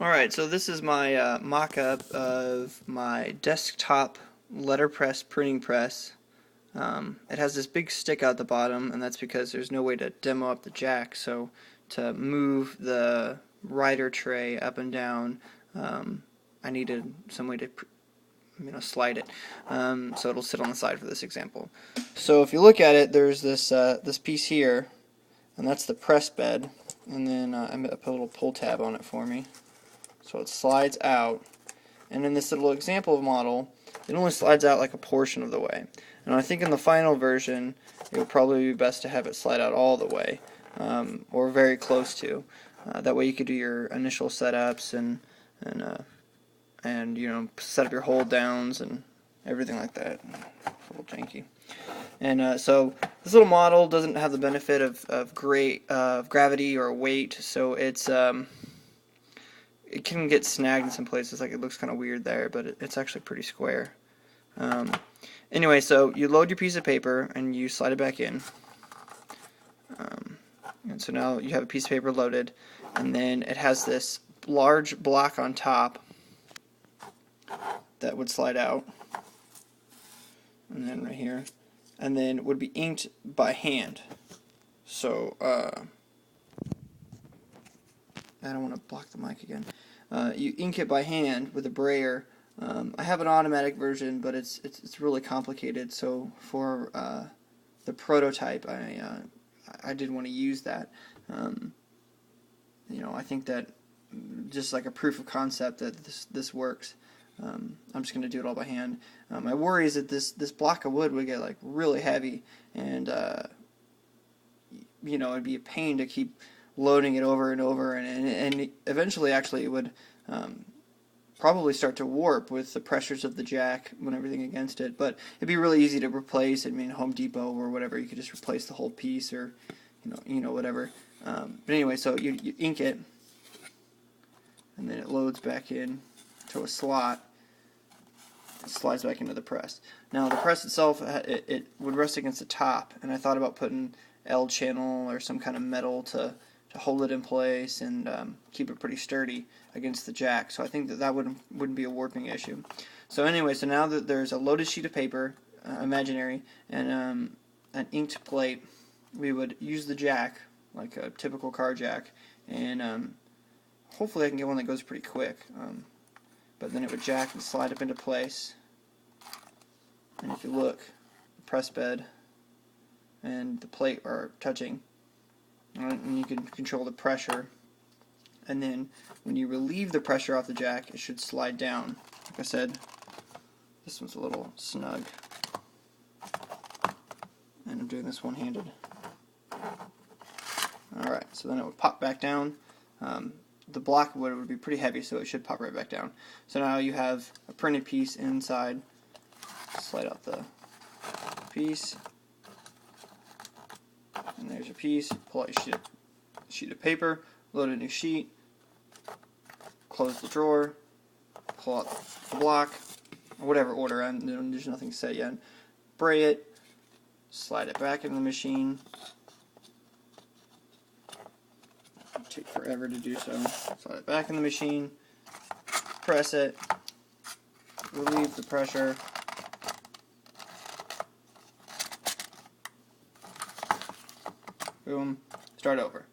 Alright, so this is my mock-up of my desktop letterpress printing press. It has this big stick out the bottom, and that's because there's no way to demo up the jack, so to move the writer tray up and down, I needed some way to slide it, so it'll sit on the side for this example. So if you look at it, there's this piece here, and that's the press bed, and then I put a little pull tab on it for me. So it slides out, and in this little example model, it only slides out like a portion of the way. And I think in the final version, it would probably be best to have it slide out all the way, or very close to. That way you could do your initial setups and set up your hold downs and everything like that. It's a little janky. And so this little model doesn't have the benefit of gravity or weight, so it can get snagged in some places, like it looks kind of weird there, but it's actually pretty square. Anyway, so you load your piece of paper and you slide it back in. And so now you have a piece of paper loaded, and then it has this large block on top that would slide out, and then right here, and then would be inked by hand. So I don't want to block the mic again. You ink it by hand with a brayer. I have an automatic version, but it's really complicated. So for the prototype, I did want to use that. I think that just like a proof of concept that this works. I'm just going to do it all by hand. My worry is that this block of wood would get like really heavy, and it'd be a pain to keep loading it over and over, and eventually actually it would probably start to warp with the pressures of the jack when everything against it. But it'd be really easy to replace. I mean, Home Depot or whatever, you could just replace the whole piece, or whatever. But anyway, so you ink it, and then it loads back in to a slot. It slides back into the press. Now the press itself, it would rest against the top, and I thought about putting L channel or some kind of metal to hold it in place and keep it pretty sturdy against the jack. So I think that wouldn't be a warping issue. So anyway, so now that there's a loaded sheet of paper, imaginary, and an inked plate, we would use the jack like a typical car jack, and hopefully I can get one that goes pretty quick. But then it would jack and slide up into place. And if you look, the press bed and the plate are touching. And you can control the pressure, and then when you relieve the pressure off the jack, it should slide down. Like I said, this one's a little snug, and I'm doing this one-handed. Alright, so then it would pop back down. The block of wood would be pretty heavy, so it should pop right back down. So now you have a printed piece inside. Slide out the piece. And there's your piece. Pull out your sheet of paper, load a new sheet, close the drawer, pull out the block, or whatever order. There's nothing set yet. Bray it, slide it back in the machine. It'll take forever to do so. Slide it back in the machine, press it, relieve the pressure. Boom, start over.